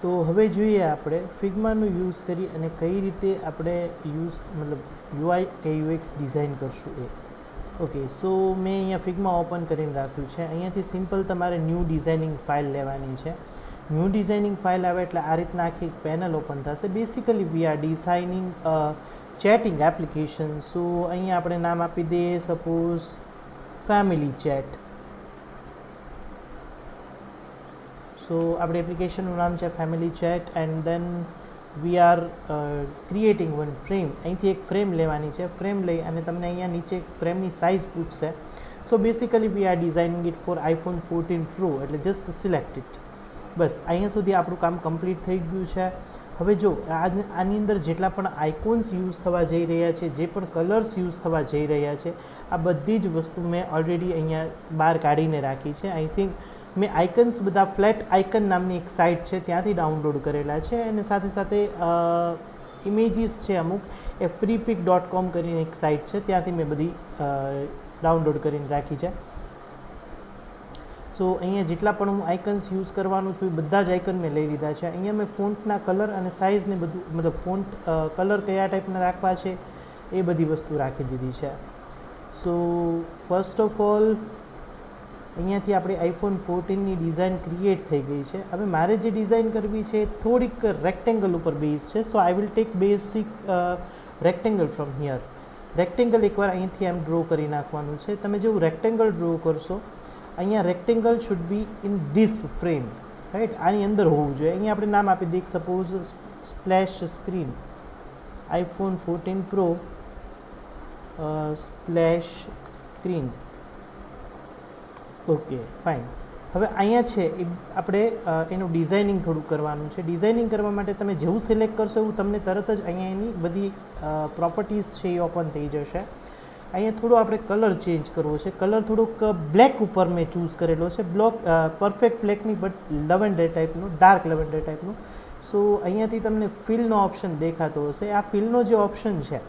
તો હવે જોઈએ આપણે ફિગ્માનો યુઝ કરી અને કઈ રીતે આપણે યુઆઈ કે યુએક્સ ડિઝાઇન કરશું એ. ઓકે, સો મેં અહીંયા ફિગ્મા ઓપન કરીને રાખ્યું છે. અહીંયાથી સિમ્પલ તમારે ન્યૂ ડિઝાઇનિંગ ફાઇલ લેવાની છે. ન્યૂ ડિઝાઇનિંગ ફાઇલ આવે એટલે આ રીતના આખી પેનલ ઓપન થશે. Basically we are designing chatting application. So અહીંયા આપણે નામ આપી દઈએ સપોઝ ફેમિલી ચેટ. સો આપણી એપ્લિકેશનનું નામ છે family chat and then we are creating one frame. અહીંથી એક ફ્રેમ લેવાની છે. ફ્રેમ લઈ અને તમને અહીંયા નીચે ફ્રેમની સાઇઝ પૂછશે. So basically we are designing it for iPhone 14 pro, એટલે જસ્ટ સિલેક્ટ ઇટ. બસ અહીંયા સુધી આપણું કામ કમ્પ્લીટ થઈ ગયું છે. હવે જો આની અંદર જેટલા પણ આઇકોન્સ યુઝ થવા જઈ રહ્યા છે, જે પણ કલર્સ યુઝ થવા જઈ રહ્યા છે, આ બધી જ વસ્તુ મેં ઓલરેડી અહીંયા બહાર કાઢીને રાખી છે. આઈ થિંક મેં આઇકન્સ બધા ફ્લેટ આઇકન નામની એક સાઇટ છે ત્યાંથી ડાઉનલોડ કરેલા છે. અને સાથે સાથે ઇમેજીસ છે અમુક એ freepik.com કરીને એક સાઇટ છે, ત્યાંથી મેં બધી ડાઉનલોડ કરીને રાખી છે. સો અહીંયા જેટલા પણ હું આઇકન્સ યુઝ કરવાનું છું એ બધા જ આઇકન મેં લઈ લીધા છે. અહીંયા મેં ફોન્ટના કલર અને સાઇઝને બધું ફોન્ટ કલર કયા ટાઈપના રાખવા છે એ બધી વસ્તુ રાખી દીધી છે. સો ફર્સ્ટ ઓફ ઓલ અહીંયાથી આપણે આઈફોન 14ની ડિઝાઇન ક્રિએટ થઈ ગઈ છે. હવે મારે જે ડિઝાઇન કરવી છે થોડીક રેક્ટેંગલ ઉપર બેઝ છે. So I will take basic rectangle from here. Rectangle એકવાર અહીંથી એમ ડ્રો કરી નાખવાનું છે. તમે જેવું રેક્ટેંગલ ડ્રો કરશો, અહીંયા rectangle should be in this frame, right, આની અંદર હોવું જોઈએ. અહીંયા આપણે નામ આપી દઈએ suppose splash screen, iPhone 14 pro splash screen. Okay fine. હવે અહીંયા છે એ આપણે એનું ડિઝાઇનિંગ થોડું કરવાનું છે. ડિઝાઇનિંગ કરવા માટે તમે જેવું સિલેક્ટ કરશો એવું તમને તરત જ અહીંયા એની બધી પ્રોપર્ટીઝ છે એ ઓપન થઈ જશે. અહીંયા થોડો આપણે કલર ચેન્જ કરવો છે. કલર થોડુંક બ્લેક ઉપર મેં ચૂઝ કરેલો છે. પરફેક્ટ બ્લેક નહીં, બટ લવેન્ડર ટાઈપનો, ડાર્ક લવેન્ડર ટાઈપનો. સો અહીંયાથી તમને ફિલનો ઓપ્શન દેખાતો હશે. આ ફિલનો જે ઓપ્શન છે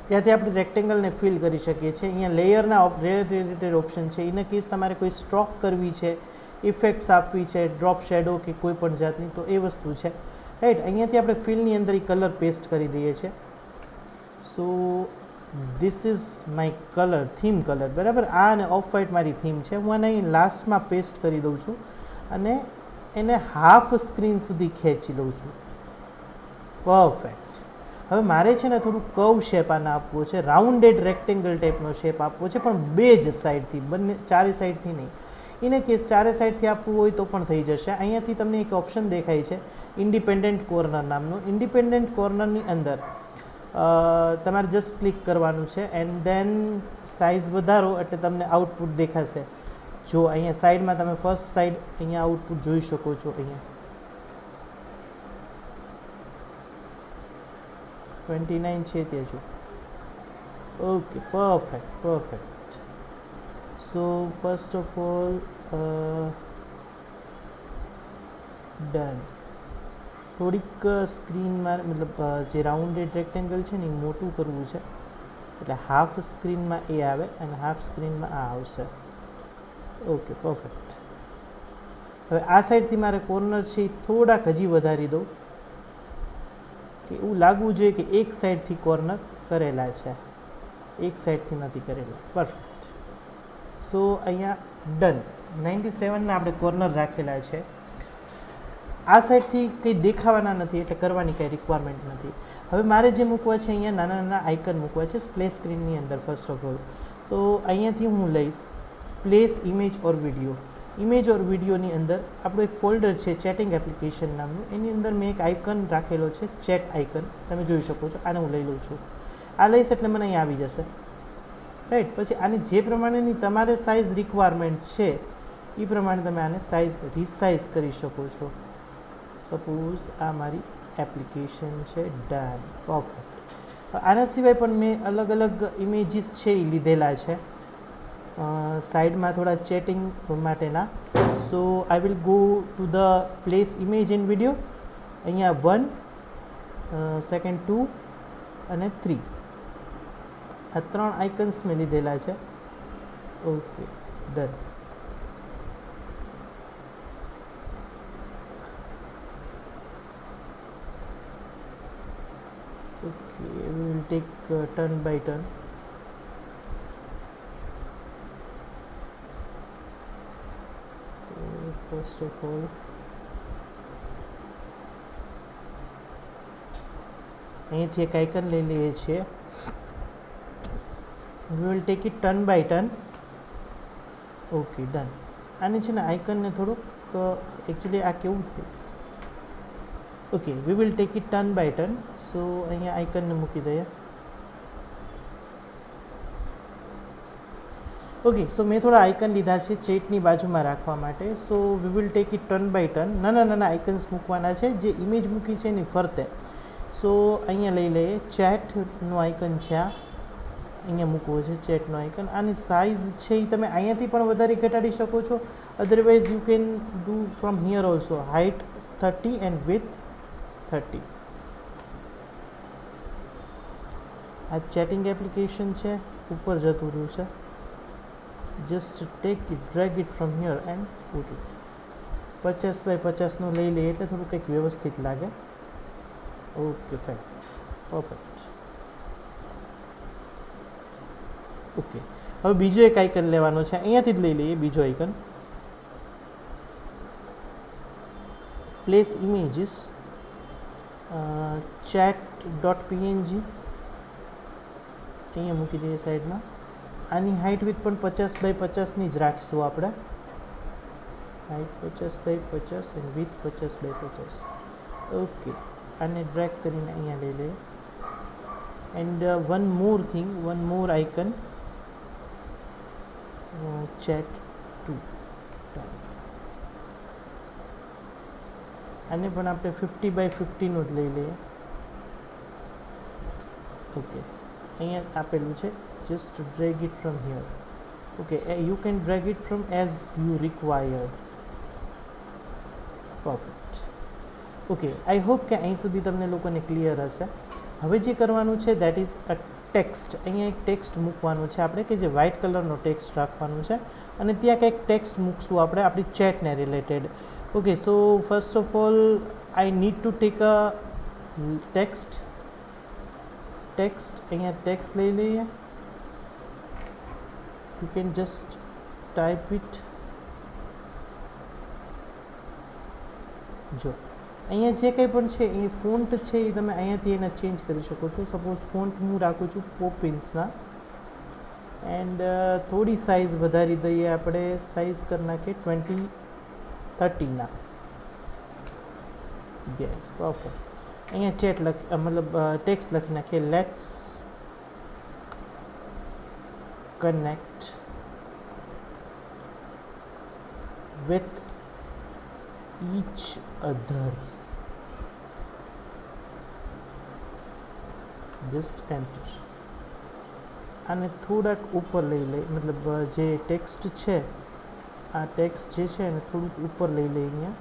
ત્યાંથી આપણે રેક્ટેંગલને ફિલ કરી શકીએ છીએ. અહીંયા લેયરના રિલેટેડ ઓપ્શન છે. ઇન કેસ તમારે કોઈ સ્ટ્રોક કરવી છે, ઇફેક્ટ્સ આપવી છે, ડ્રોપ શેડો કે કોઈ પણ જાતની, તો એ વસ્તુ છે, રાઈટ. અહીંયાથી આપણે ફિલની અંદર એ કલર પેસ્ટ કરી દઈએ છીએ. So this is my colour, theme colour, બરાબર. આ અને ઓફ વ્હાઇટ મારી થીમ છે. હું આને અહીં લાસ્ટમાં પેસ્ટ કરી દઉં છું અને એને હાફ સ્ક્રીન સુધી ખેંચી લઉં છું. પરફેક્ટ. હવે મારે છે ને થોડું કર્વ શેપ આને આપવો છે, રાઉન્ડેડ રેક્ટેંગલ ટાઈપનો શેપ આપવો છે, પણ બે જ સાઈડથી, બંને ચારે સાઈડથી નહીં. ઇને કેસ ચારે સાઈડથી આપવું હોય તો પણ થઈ જશે. અહીંયાથી તમને એક ઓપ્શન દેખાય છે ઇન્ડિપેન્ડન્ટ કોર્નર નામનું. ઇન્ડિપેન્ડન્ટ કોર્નરની અંદર તમારે જસ્ટ ક્લિક કરવાનું છે એન્ડ દેન સાઇઝ વધારો એટલે તમને આઉટપુટ દેખાશે. જો અહીંયા સાઈડમાં તમે ફર્સ્ટ સાઈડ અહીંયા આઉટપુટ જોઈ શકો છો. અહીંયા 29 છે તે જો. Okay perfect perfect. So first of all done. થોડીક સ્ક્રીનમાં જે રાઉન્ડેડ રેક્ટેંગલ છે ને એ મોટું કરવું છે, એટલે હાફ સ્ક્રીનમાં એ આવે અને હાફ સ્ક્રીનમાં આ આવશે. Okay perfect. હવે આ સાઈડથી મારે કોર્નર છે એ થોડાક હજી વધારી દઉં કે એવું લાગવું જોઈએ કે એક સાઈડથી કોર્નર કરેલા છે, એક સાઈડથી નથી કરેલા. પરફેક્ટ. સો અહીંયા ડન. 97ના આપણે કોર્નર રાખેલા છે. આ સાઈડથી કંઈ દેખાવાના નથી એટલે કરવાની કંઈ રિક્વાયરમેન્ટ નથી. હવે મારે જે મૂકવા છે અહીંયા નાના નાના આઇકન મૂકવા છે સ્પ્લેશ સ્ક્રીનની અંદર. ફર્સ્ટ ઓફ ઓલ તો અહીંયાથી હું લઈશ પ્લેસ ઇમેજ ઓર વિડીયો. ઇમેજ ઓર વિડીયોની અંદર આપણું એક ફોલ્ડર છે ચેટિંગ એપ્લિકેશન નામનું. એની અંદર મેં એક આઇકન રાખેલો છે, ચેટ આઇકન, તમે જોઈ શકો છો. આને હું લઈ લઉં છું. આ લઈશ એટલે મને અહીં આવી જશે, રાઈટ. પછી આની જે પ્રમાણેની તમારે સાઇઝ રિક્વાયરમેન્ટ છે એ પ્રમાણે તમે આને સાઇઝ રિસાઇઝ કરી શકો છો. સપોઝ આ મારી એપ્લિકેશન છે. ડન. પરફેક્ટ. આના સિવાય પણ મેં અલગ અલગ ઇમેજીસ છે એ લીધેલા છે સાઈડમાં થોડા ચેટિંગ માટેના. So I will go to the place image in video. અહીંયા 1, સેકન્ડ 2 અને 3, આ 3 આઇકન્સ મેં લીધેલા છે. Okay done. Okay, we will take turn by turn. First of all, અહીંથી એક આઇકન લઈ લઈએ છીએ. We will take it turn by turn. Okay, done. આને છે ને આઇકનને થોડુંક એકચ્યુઅલી આ કેવું થયું. Okay, we will take it turn by turn. So અહીંયા આઇકનને મૂકી દઈએ. ઓકે, સો મેં થોડા આઇકન લીધા છે ચેટની બાજુમાં રાખવા માટે. So we will take it turn by turn. નાના નાના આઇકન્સ મૂકવાના છે જે ઇમેજ મૂકી છે એની ફરતે. સો અહીંયા લઈ લઈએ. ચેટનું આઇકન છે આ, અહીંયા મૂકવો છે ચેટનો આઇકન. આની સાઇઝ છે એ તમે અહીંયાથી પણ વધારે ઘટાડી શકો છો. Otherwise you can do from here also. Height 30 and with 30. આ ચેટિંગ એપ્લિકેશન છે, ઉપર જતું રહ્યું છે. Just take it, drag it from here and put it. 50 by 50નું લઈ લઈએ એટલે થોડું કંઈક વ્યવસ્થિત લાગે. Okay, fine, perfect. ઓકે, હવે બીજો એક આઇકન લેવાનો છે. અહીંયાથી જ લઈ લઈએ બીજો આઇકન. પ્લેસ ઇમેજીસ, chat.png અહીંયા મૂકી દઈએ સાઈડમાં. આની હાઇટ વિથ પણ 50 બાય 50ની જ રાખીશું આપણે. Height 50 by 50 and width 50 by 50. Okay, આને ડ્રેગ કરીને અહીંયા લઈ લઈએ. And one more thing, one more icon, chat 2. આને પણ આપણે 50 બાય 50નું જ લઈ લઈએ. ઓકે, અહીંયા આપેલું છે just drag it from here. Okay, you can drag it from as you required. Perfect. Okay, I hope કે અહીં સુધી તમને લોકોને ક્લિયર હશે. હવે જે કરવાનું છે દેટ ઇઝ અ ટેક્સ્ટ. અહીંયા એક ટેક્સ્ટ મૂકવાનું છે આપણે, કે જે વ્હાઇટ કલરનો ટેક્સ્ટ રાખવાનું છે અને ત્યાં કંઈક ટેક્સ્ટ મૂકશું આપણે આપણી ચેટને related. Okay, so first of all I need to take a text. અહીંયા text લઈ લઈએ. You can just type it. જો અહીંયા જે કંઈ પણ છે એ ફોન્ટ છે એ તમે અહીંયાથી એને ચેન્જ કરી શકો છો. સપોઝ ફોન્ટ હું રાખું છું પોપિન્સના. એન્ડ થોડી સાઇઝ વધારી દઈએ આપણે. સાઇઝ કરી નાખીએ 20-30 ના. Yes, perfect. અહીંયા ચેટ મતલબ ટેક્સ્ટ લખી નાખીએ. Let's connect with each other. Just enter. આને થોડાક ઉપર લઈ લઈએ, મતલબ જે ટેક્સ્ટ છે આ ટેક્સ્ટ જે છે એને થોડુંક ઉપર લઈ લઈએ અહીંયા.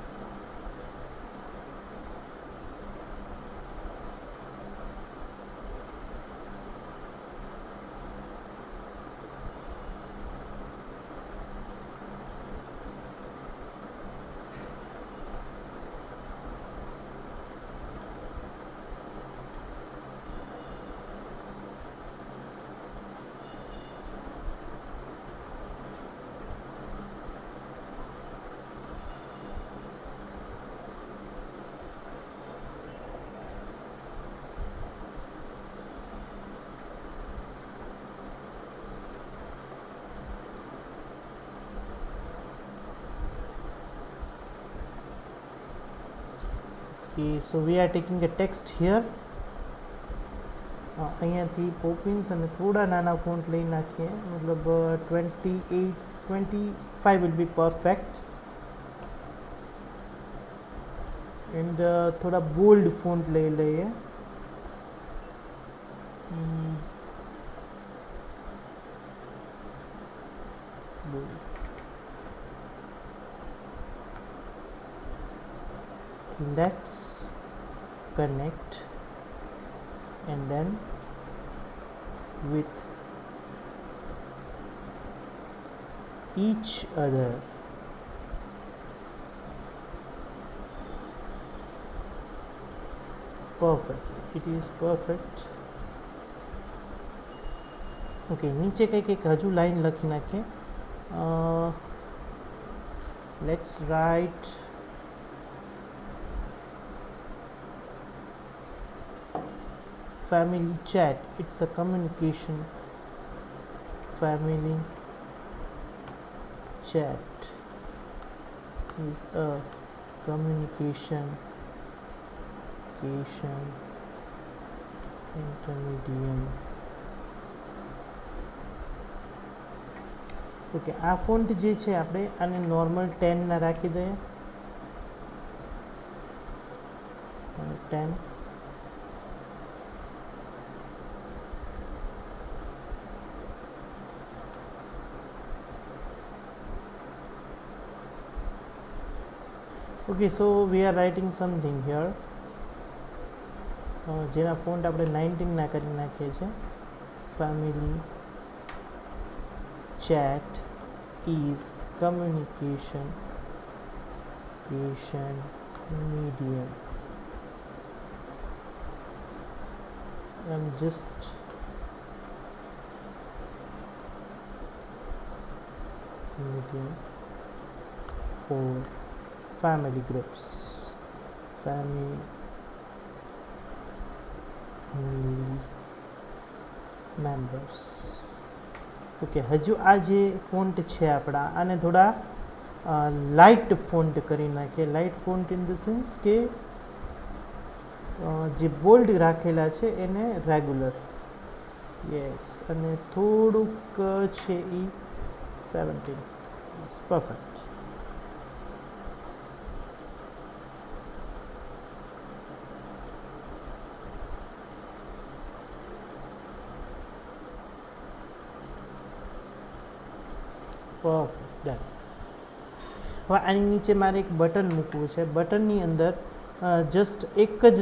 Okay, so we are taking a text here. અહીંયાથી પોપિન્સ અને થોડા નાના ફોન્ટ લઈ નાખીએ. મતલબ 28-25 will be perfect. એન્ડ થોડા બોલ્ડ ફોન્ટ લઈ લઈએ. Let's connect and then with each other. perfect, it is perfect. Okay, નીચે કંઈક એક હજુ લાઈન લખી નાખીએ. Let's write family chat. It's a communication. Family chat is a communication intermedium. Okay, આ ફોન્ટ જે છે આપણે આને નોર્મલ 10 ના રાખી દઈએ. 10. Okay, so we are writing something here. જેના ફોન્ટ આપણે 19 ના કરી નાખીએ છીએ. Family chat is communication medium. I'm just medium for family groups, family members. Okay, હજુ આ જે ફોન્ટ છે આપણા આને થોડા લાઇટ ફોન્ટ કરી નાખીએ. Light font in the sense કે જે બોલ્ડ રાખેલા છે એને રેગ્યુલર. યસ, અને થોડુંક છે એ 17. Yes, perfect. Perfect, done. હવે આની નીચે મારે એક બટન મૂકવું છે. બટનની અંદર જસ્ટ એક જ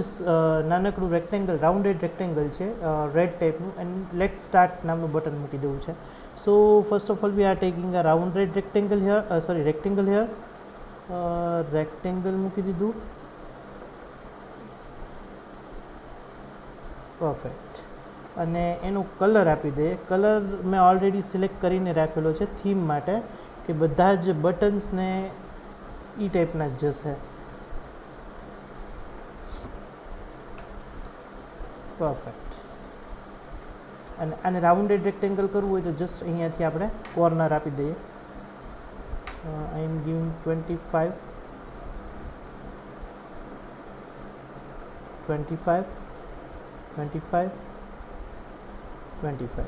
નાનકડું રેક્ટેંગલ, રાઉન્ડેડ રેક્ટેંગલ છે રેડ ટાઈપનું, એન્ડ લેટ સ્ટાર્ટ નામનું બટન મૂકી દેવું છે. સો first of all we are taking a rounded rectangle here, rectangle here. Rectangle મૂકી દીધું. પરફેક્ટ. અને એનો કલર આપી દઈએ. કલર મેં ઓલરેડી સિલેક્ટ કરીને રાખેલો છે થીમ માટે, કે બધા જ બટન્સને એ ટાઈપના જ જશે. પરફેક્ટ. અને આને રાઉન્ડેડ રેક્ટેંગલ કરવું હોય તો જસ્ટ અહીંયાથી આપણે કોર્નર આપી દઈએ. આઈ એમ ગિવિંગ 25 25 25 25.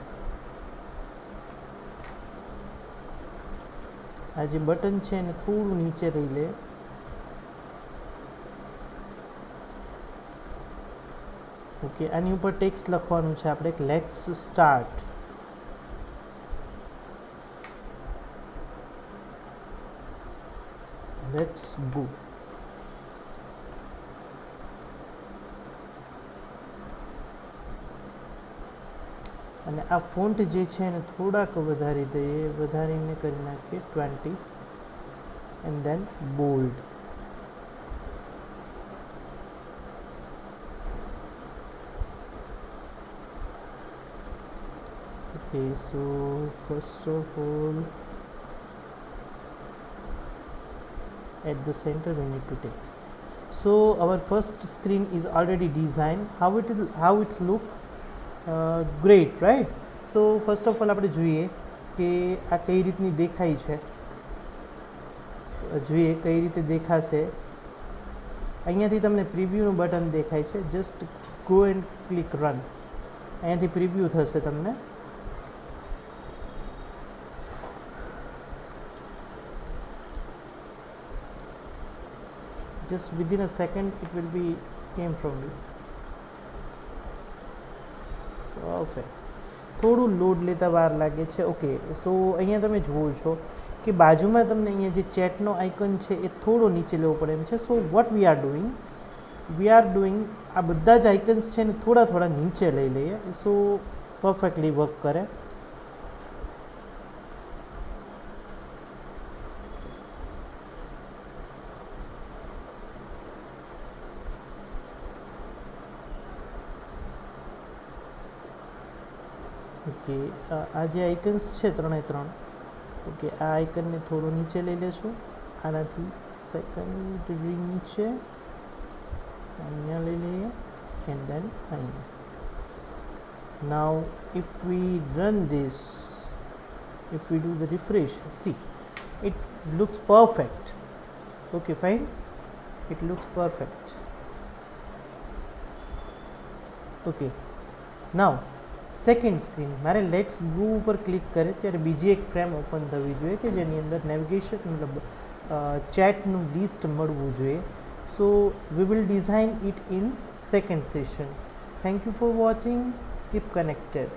આ જે બટન છે એને થોડું નીચે રહી લે. ઓકે, આની ઉપર ટેક્સ્ટ લખવાનું છે આપણે, લેટ્સ સ્ટાર્ટ. Let's go. અને આ ફોન્ટ જે છે એને થોડાક વધારી દઈએ. વધારીને કરી નાખીએ 20 and then bold. Okay, so first of all at the center we need to take. So our first screen is already designed. How it's look great, right? So first of all આપણે જોઈએ કે આ કઈ રીતની દેખાય છે. જોઈએ કઈ રીતે દેખાશે. અહીંયાથી તમને પ્રિવ્યુનું બટન દેખાય છે. Just go and click run. અહીંયાથી પ્રિવ્યુ થશે તમને. just within a second it will be came from you. Perfect. થોડું લોડ લેતા વાર લાગે છે. ઓકે, સો અહીંયા તમે જુઓ છો કે બાજુમાં તમને અહીંયા જે ચેટનો આઇકન છે એ થોડો નીચે લેવો પડે એમ છે. So what we are doing આ બધા જ આઇકન્સ છે ને થોડા થોડા નીચે લઈ લઈએ. સો પરફેક્ટલી વર્ક કરે. ઓકે, આ જે આઇકન્સ છે ત્રણે ત્રણ, ઓકે, આ આઇકનને થોડું નીચે લઈ લેશું, આનાથી સેકન્ડરી નીચે અહીંયા લઈ લઈએ એન્ડ દેન અહીંયા. Now if we run this, if we do the refresh, see it looks perfect. Okay, fine, it looks perfect. Okay, now second screen મારે લેટ્સ ગો ઉપર ક્લિક કરે ત્યારે બીજી એક ફ્રેમ ઓપન થવી જોઈએ કે જેની અંદર નેવિગેશન મતલબ ચેટનું લિસ્ટ મળવું જોઈએ. So we will design it in second session. Thank you for watching. Keep connected.